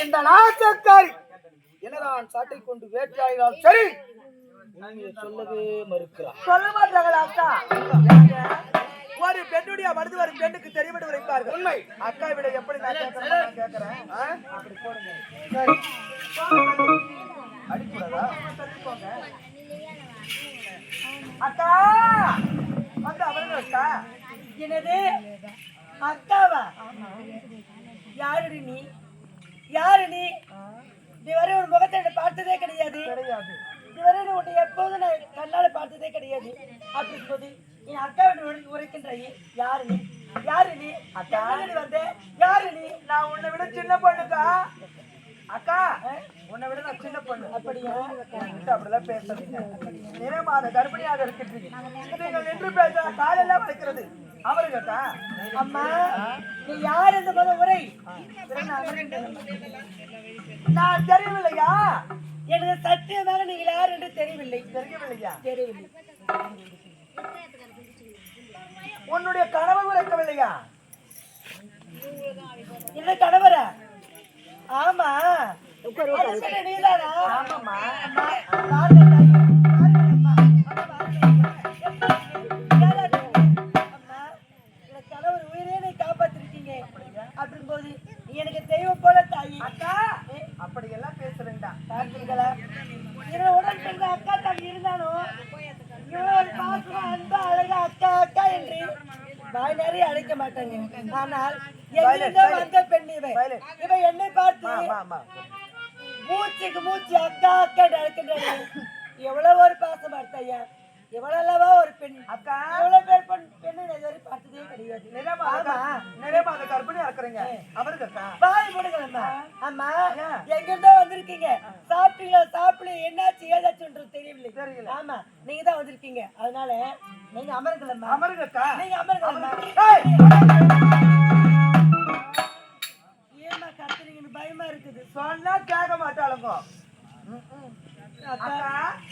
இந்த நாசக்காரி என்னதான் சாட்டை கொண்டு வேட்டையாடினால் சரி உண்மையை சொல்லவே மறுக்கிறார். சொல்ல மாட்டாங்களா அக்கா? ஒரு பெண்ணுடைய மருந்து வரும் பெண்ணுக்கு தெரிவித்து வைப்பார்கள். உண்மை. அக்கா விட எப்படி நான் கேட்கிறேன் அப்படி போடுங்க. சரி அடிக்கூடாதா? அக்கா வந்து அவர்கள் அக்கா. என்னது அக்காவா? யாரு நீ? யாரு நீ? இதுவரை ஒரு முகத்தை பார்த்ததே கிடையாது. இதுவரை உன்னை எப்போதும் நான் கண்ணால பார்த்ததே கிடையாது. அப்படி போது என் அக்கா உரைக்கின்றாய். யாரு நீ? யாரு நீ? அக்கா வந்த யாரு நீ? நான் உன்னை விட சின்ன பொண்ணுக்கா. அக்கா உன்னை விட நான் சின்ன பொண்ணு. அப்படியா? அப்படிதான் பேசுறீங்க. நிறமாத கர்ப்பிணியாக இருக்கின்றீங்க. நீங்கள் நின்று பேச காலெல்லாம் வளைக்கிறது. அவருக்கா அம்மா நீ யார் இந்த போத உரை? நான் தெரியவில்லையா? எனக்கு சத்தியமாக நீங்கள் யார் என்று தெரியவில்லை. தெரியவில்லையா? தெரியவில்லை. உன்னுடைய கனவு விளக்கவில்லையா? என்ன கணவரா? ஆமா நீதானா? ஆமாம்மா. கணவர் உயிரே நீ காப்பாத்திருக்கீங்க. அப்படின் போது எனக்கு தெய்வம் போல தாயி. அக்கா அப்படி எல்லாம் பேச வேண்டாம். பார்த்தீங்களா? என்னோட உடன் பிறந்த அக்கா தான் இருந்தாலும் இவ்வளவு பாசமா அன்பா அழகா அக்கா அக்கா என்று வாய் நிறைய அழைக்க மாட்டாங்க. ஆனால் எங்கிருந்தோ வந்த பெண் இவ என்னை பார்த்து மூச்சுக்கு மூச்சு அக்கா அக்கா அழைக்கின்றாங்க. எவ்வளவு ஒரு பாசமா இருக்கையா? எவ்வளவா ஒரு பெண் அக்கா எவ்வளவு பேர் பெண்ணு இதுவரை பார்த்ததே கிடையாது. நிறையமாக கர்ப்பிணியா இருக்கிறீங்க. அவருக்கு அக்கா வாய் போடுங்களா? அம்மா எங்கிருந்தோ வந்திருக்கீங்க. சாப்பிட்டீங்களா? சாப்பிடல என்னாச்சு ஏதாச்சுன்றது தெரியவில்லை. ஆமா நீங்க தான் வந்திருக்கீங்க. அதனால நீங்க அமருங்களா? அமருங்கக்கா. நீங்க அமருங்களா? ஏமா கத்துறீங்கன்னு பயமா இருக்குது. சொன்னா கேட்க மாட்டாளுங்க. அக்கா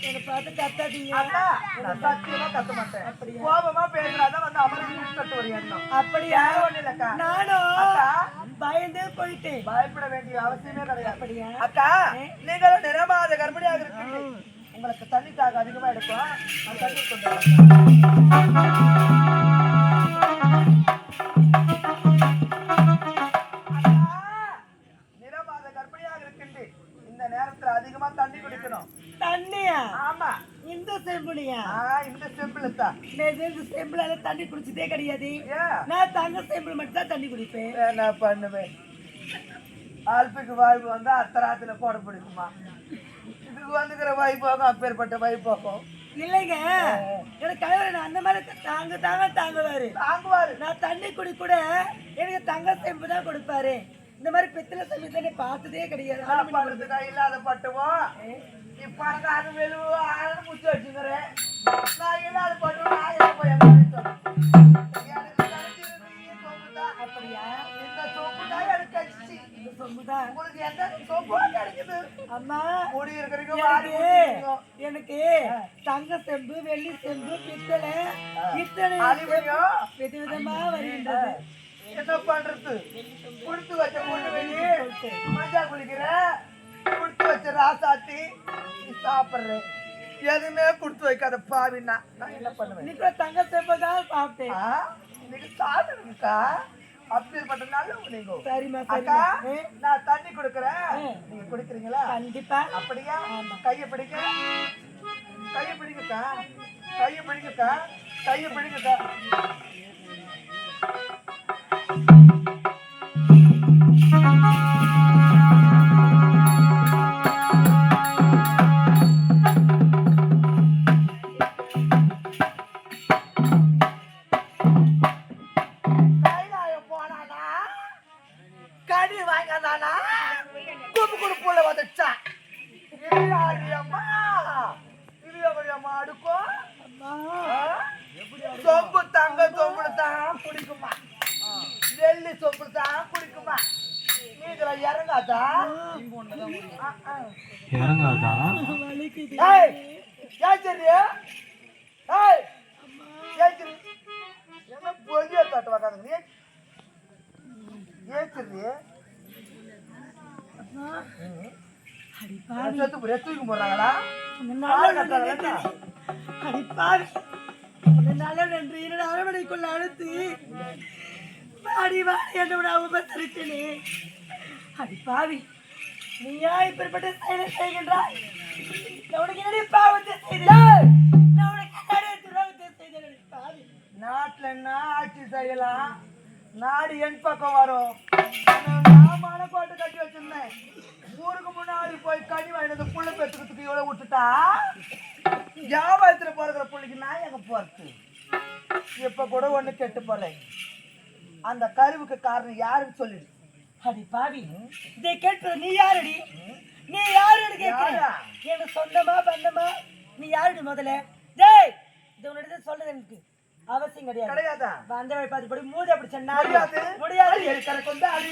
என்ன பார்த்து கத்தாதீங்க. அக்கா நான் சத்தியமா கத்த மாட்டேன். கோபமா பேசுறாதான் வந்து அமர்ந்து கட்டு ஒரு எண்ணம். அப்படியா? ஒண்ணு இல்லக்கா. நானும் பயந்தே போயிட்டேன். பயப்பட வேண்டிய அவசியமே கிடையாது. அப்படியா? அக்கா நீங்களும் நிறமாத கர்ப்பிணியாக இருக்கீங்க. உங்களுக்கு தண்ணி தாக அதிகமா எடுக்கும். அந்த தண்ணி கொண்டு நிறமாத கர்ப்பிணியாக இருக்கின்ற இந்த நேரத்துல அதிகமா தண்ணி குடிக்கணும். தண்ணியா? ஆமா. இந்த செம்புலியா? இந்த செம்பிள் தான். இந்த செம்புல தண்ணி குடிச்சதே கிடையாது. நான் தங்க செம்பிள் மட்டும் தான் தண்ணி குடிப்பேன். என்ன பண்ணுவேன்? ஆல்புக்கு வாய்ப்பு வந்தா அத்தராத்துல போட பிடிக்குமா? இதுக்கு வந்துக்கிற வாய் போகும். அப்பேற்பட்ட வாய் போகும். இல்லைங்க எனக்கு கணவர் அந்த மாதிரி தாங்குவாரு. நான் தண்ணி குடி கூட எனக்கு தங்க செம்பு தான் கொடுப்பாரு. இந்த மாதிரி பித்தளை செம்பு தண்ணி பார்த்ததே கிடையாது. இல்லாத பட்டுவோம். இப்ப அது வெளுவோ ஆளுன்னு முச்சு வச்சுக்கிறேன். நான் இல்லாத பட்டுவோம். அப்படியா? இந்த சொம்பு தான் எனக்கு கட்சி. இந்த சொம்பு தான் உங்களுக்கு எந்த சொம்பு கிடைக்குது? அம்மா முடி இருக்கிறீங்க. எனக்கு தங்க செம்பு வெள்ளி செம்பு பித்தளை இத்தனை விதவிதமா வருகின்றது. என்ன பண்றது? குடுத்து வச்ச பொண்ணு வெளியே மஞ்சா குளிக்கிற, குடுத்து வச்ச ராசாத்தி சாப்பிடுற, எதுவுமே குடுத்து வைக்காத பாவின்னா நான் என்ன பண்ணுவேன்? நீ கூட தங்க செம்பு தான் சாப்பிட்டேன். நீங்க சாப்பிடுங்கக்கா. அப்படிப்பட்ட நல்ல நீங்க. சரிம்மா அக்கா நான் தண்ணி கொடுக்குறேன். நீங்க குடிக்கிறீங்களா? கண்டிப்பா. அப்படியா? கையை பிடிக்க. கையை பிடிக்கக்கா. கையை பிடிக்கக்கா. கையை பிடிக்கக்கா. கடி வாங்கதானா குப்பு குடுப்புல வந்துச்சா? அம்மா அடுக்கும். சொம்பு தங்க சொம்புல தான் குடிக்குமா? வெள்ளி சொம்புல தான் குடிக்குமா? நீங்கள இறங்காதா? இறங்காதா? என்ன பொலிய தட்டு வாக்காங்க? தூக்கி போடுறாங்களா? அடிப்பாவி நல்ல நன்றி என்னோட அரவணைக்குள்ள அழுத்து வாடி வாடி என்னோட உபசரித்தனே. அடிப்பாவி நீயா இப்படிப்பட்ட செயலை செய்கின்றாய்? நான் உனக்கு என்னுடைய பாவத்தை செய்தேன், நான் உனக்கு என்னுடைய துரோகத்தை செய்தேன். அடிப்பாவி நாட்டுல என்ன ஆட்சி செய்யலாம், நாடு என் பக்கம் வரும். நான் மனக்கோட்டை கட்டி வச்சிருந்தேன், ஊருக்கு முன்னாடி போய் கனி வாங்கினது புள்ள பெற்றுக்கிறதுக்கு எவ்வளவு விட்டுட்டா, வியாபாரத்துல போறதுல புள்ளைக்கு நான் எங்க போறது? இப்ப கூட ஒண்ணு கெட்டு போல. அந்த கருவுக்கு காரணம் யாருன்னு சொல்லிடு. அடி பாவி இதை கேட்பது நீ யாரடி? நீ யாருன்னு கேட்கிற? எனக்கு சொந்தமா பந்தமா நீ யாருடி முதல்ல? டேய் இது உன்னிடத்துல சொல்றது எனக்கு அவசியம் கிடையாது. கிடையாதா? வந்த வழி பார்த்து போய் மூஞ்சி அப்படி சொன்னா முடியாது முடியாது. எனக்கு வந்து அது